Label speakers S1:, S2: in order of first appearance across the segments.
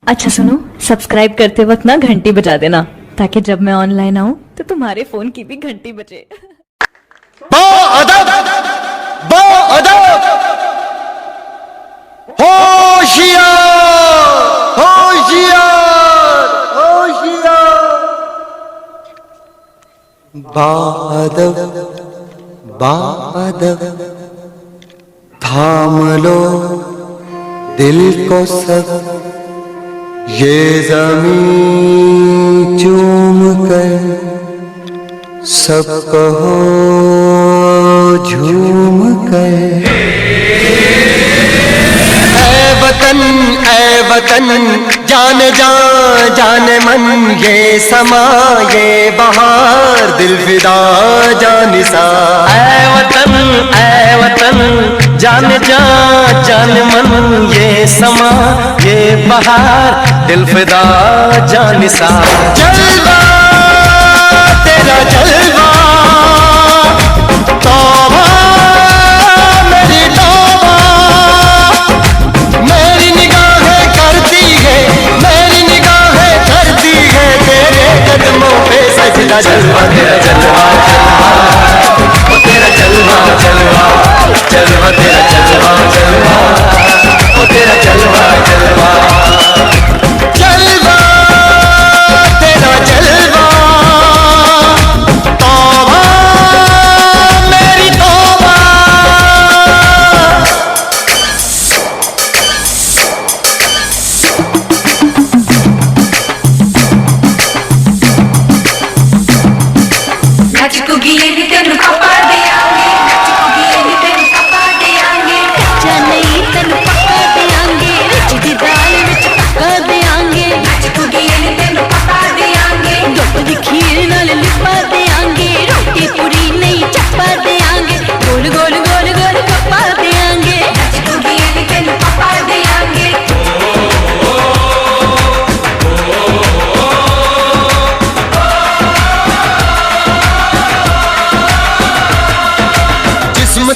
S1: अच्छा सुनो, सब्सक्राइब करते वक्त ना घंटी बजा देना ताकि जब मैं ऑनलाइन आऊं तो तुम्हारे फोन की भी घंटी बजे।
S2: होशियार होशियार होशियार। बादल बादल थाम लो दिल को सब, ये ज़मीं चूम कर सब कहो झूम कर। ऐ वतन जाने जाने मन, ये समा ये बहार दिल फिदा जानिसा।
S3: ऐ वतन जाने मन, ये समा ये बहार दिल फिदा जानिसा।
S2: जलवा तेरा जलवा, तौबा मेरी तौबा, मेरी निगाहें करती है, मेरी निगाहें करती है तेरे कदमों पे सजदा। जलवा तेरा जलवा जलवा, ओ तेरा जलवा जलवा जलवा, तेरा जलवा जलवा, ओ तेरा जलवा जलवा। जलवा तेरा जलवा, तौबा मेरी तौबा।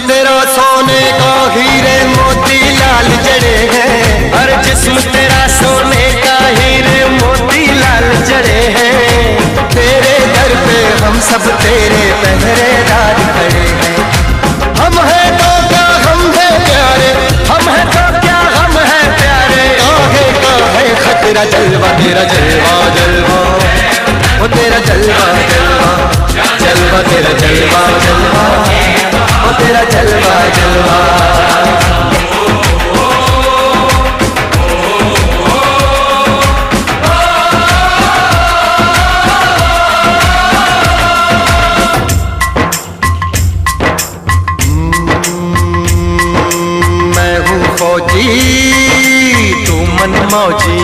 S2: तेरा सोने का हीरे मोती लाल जड़े हैं,
S3: हर जिस्म तेरा सोने का हीरे मोती लाल जड़े हैं।
S2: तेरे दर पे हम सब तेरे पहरेदार खड़े हैं। हम हैं तो क्या हम हैं प्यारे,
S3: हम हैं तो क्या हम हैं प्यारे,
S2: काहे खतरा। जलवा तेरा जलवा जलवा, ओ तेरा जलवा जलवा जलवा, तेरा जलवा जलवा, ओ तेरा जलवा जलवा। मैं हूँ फौजी तू मन मौजी,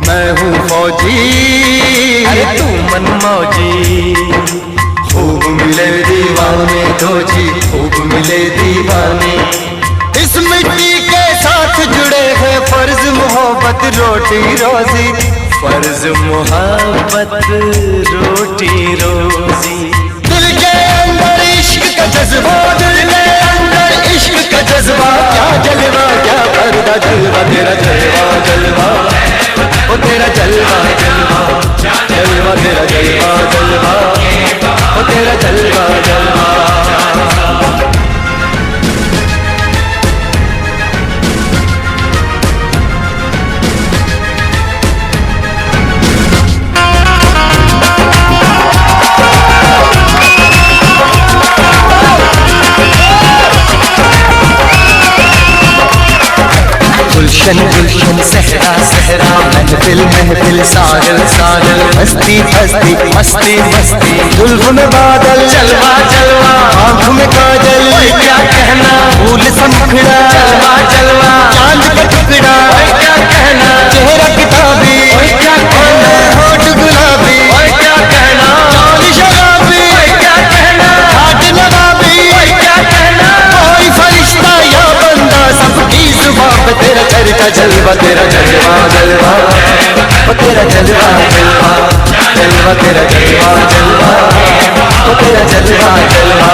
S2: मैं हूँ फौजी
S3: अरे तू मन मौजी।
S2: खूब मिले दीवाने तो जी, खूब मिले दीवाने। इस मिट्टी के साथ जुड़े हैं फर्ज मोहब्बत रोटी रोजी,
S3: फर्ज मोहब्बत रोटी रोजी।
S2: दिल के अंदर इश्क का जज्बा, दिल के अंदर इश्क का जज्बा। क्या जलवा क्या पर्दा, जलवा तेरा जलवा जलवा, ओ तेरा जलवा जलवा जलवा, तेरा जलवा जलवा, ओ तेरा जलवा जलवा। गुलशन गुलशन सहरा सहरा, महफिल महफिल सागल सागल, मस्ती मस्ती मस्ती मस्ती। जुल्फ में बादल
S3: जलवा जलवा,
S2: आँख में काजल,
S3: क्या कहना
S2: फूल समखड़ा।
S3: जलवा जलवा,
S2: चांद का टुकड़ा,
S3: क्या कहना
S2: चेहरा किताबी,
S3: क्या कहना
S2: होठ गुलाबी,
S3: क्या कहना
S2: चाल शराबी,
S3: क्या कहना
S2: हाथ नवाबी,
S3: क्या कहना।
S2: कोई फरिश्ता या बंदा सबकी जुबान पे तेरा चर्चा। जलवा तेरा जलवा जलवा, ओ तेरा जलवा जलवा जलवा, तेरा जलवा जलवा, ओ तेरा जलवा जलवा।